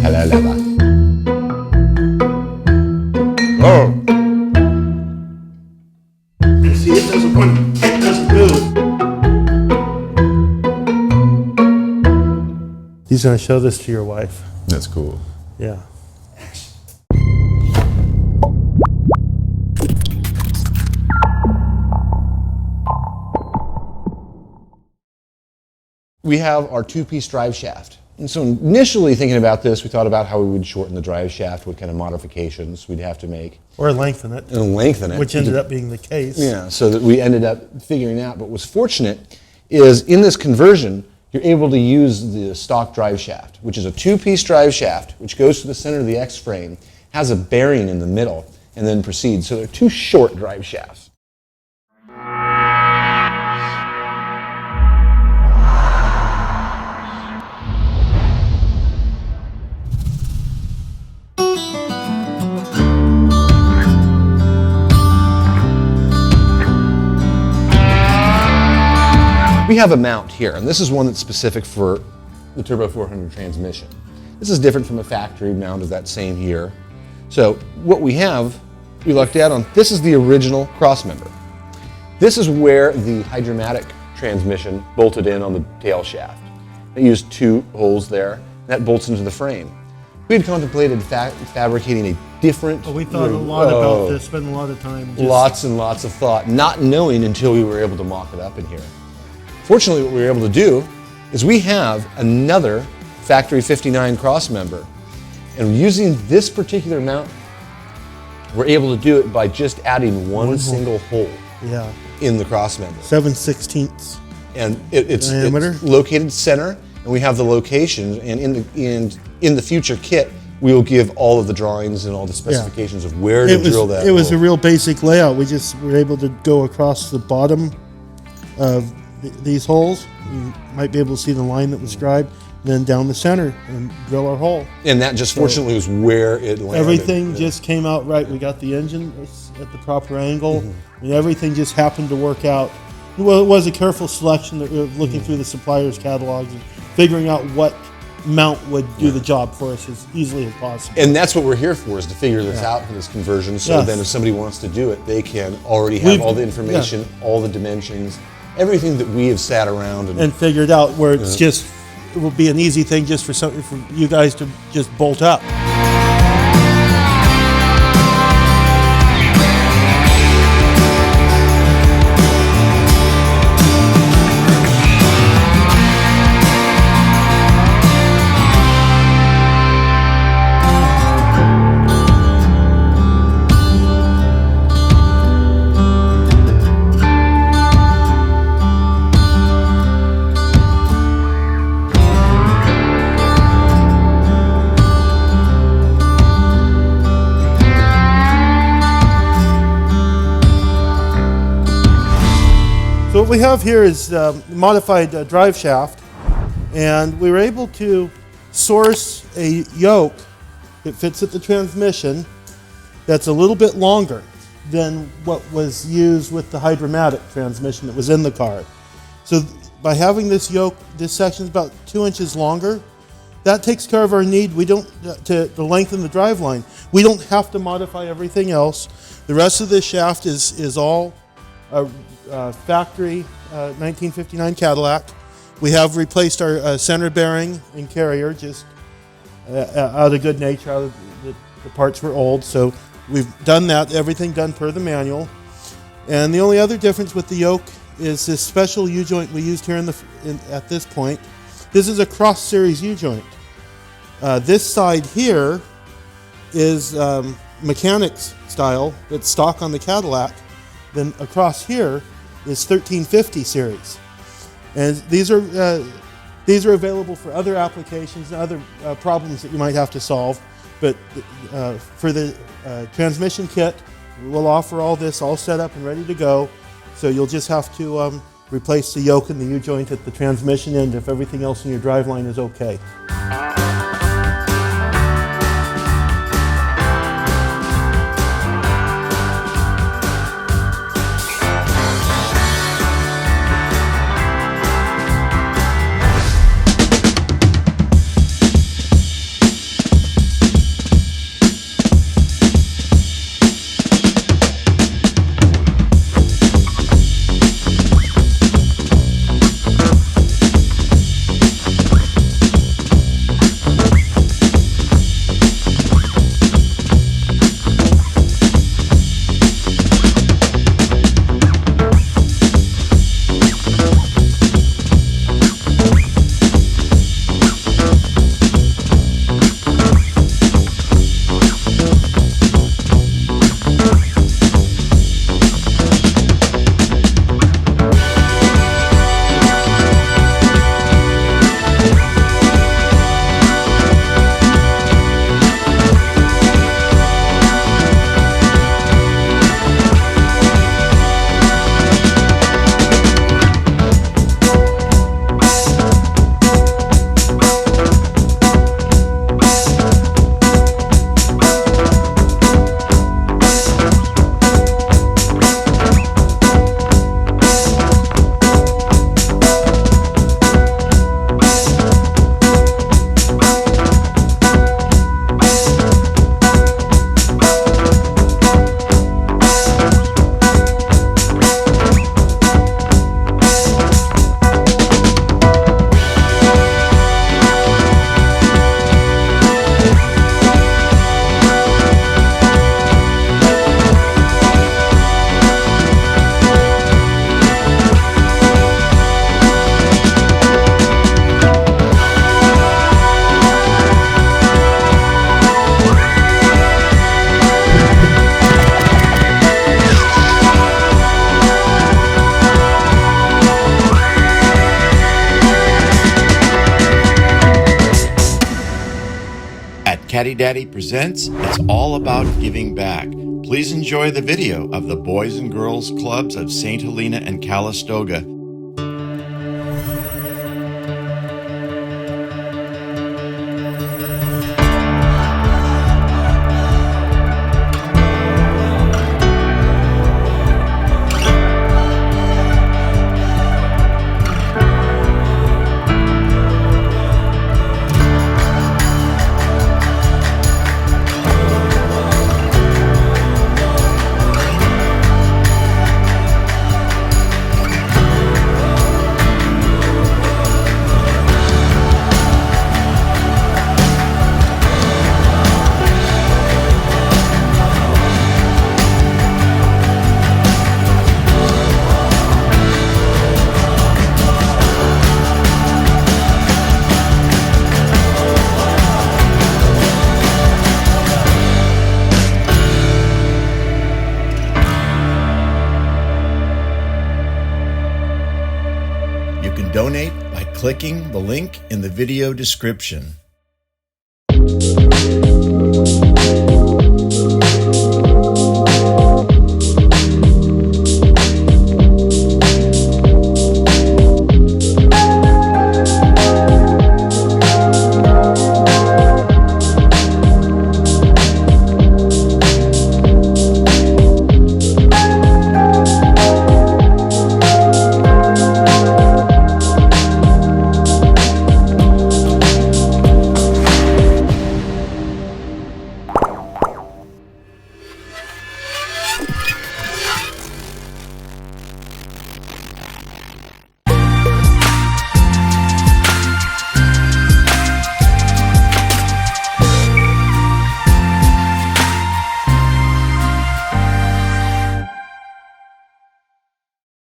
Hello, lover. Oh. See, it doesn't want, it doesn't move. He's going to show this to your wife. That's cool. Yeah. We have our two-piece drive shaft. And so initially thinking about this, we thought about how we would shorten the drive shaft, what kind of modifications we'd have to make. Or lengthen it. And lengthen it. Which ended up being the case. Yeah, so that we ended up figuring out. But what's fortunate is in this conversion, you're able to use the stock drive shaft, which is a two-piece drive shaft, which goes to the center of the X-frame, has a bearing in the middle, and then proceeds. So they're two short drive shafts. We have a mount here, and this is one that's specific for the Turbo 400 transmission. This is different from a factory mount of that same here. So what we have, we lucked out on, this is the original crossmember. This is where the hydromatic transmission bolted in on the tail shaft. It used two holes there, and that bolts into the frame. We had contemplated fabricating a different... We thought a lot about this, spent a lot of time. Lots and lots of thought, not knowing until we were able to mock it up in here. Fortunately, what we were able to do is we have another factory 59 crossmember, and using this particular mount, we're able to do it by just adding one single hole in the crossmember. 7/16. And it's located center, and we have the location, and in the future kit, we will give all of the drawings and all the specifications of where to drill that. It was a real basic layout. We just were able to go across the bottom of these holes. You might be able to see the line that was scribed, then down the center and drill our hole. And that just fortunately was where it landed. Everything just came out right. We got the engine at the proper angle. I mean, everything just happened to work out. Well, it was a careful selection of looking through the suppliers' catalogs and figuring out what mount would do the job for us as easily as possible. And that's what we're here for, is to figure this out for this conversion, so then if somebody wants to do it, they can already have all the information, all the dimensions, everything that we have sat around and figured out, where it's just, it will be an easy thing just for you guys to just bolt up. So what we have here is modified drive shaft, and we were able to source a yoke that fits at the transmission that's a little bit longer than what was used with the hydromatic transmission that was in the car. So by having this yoke, this section is about 2 inches longer. That takes care of our need. We don't to lengthen the drive line. We don't have to modify everything else. The rest of this shaft is all factory 1959 Cadillac. We have replaced our center bearing and carrier just out of good nature. Out of the parts were old, so we've done that. Everything done per the manual. And the only other difference with the yoke is this special U-joint we used here at this point. This is a cross series U-joint. This side here is mechanics style. It's stock on the Cadillac. Then across here is 1350 series, and these are available for other applications and other problems that you might have to solve. But for the transmission kit, we'll offer all this all set up and ready to go. So you'll just have to replace the yoke and the U-joint at the transmission end if everything else in your driveline is okay. Caddy Daddy presents It's All About Giving Back. Please enjoy the video of the Boys and Girls Clubs of St. Helena and Calistoga. You can donate by clicking the link in the video description.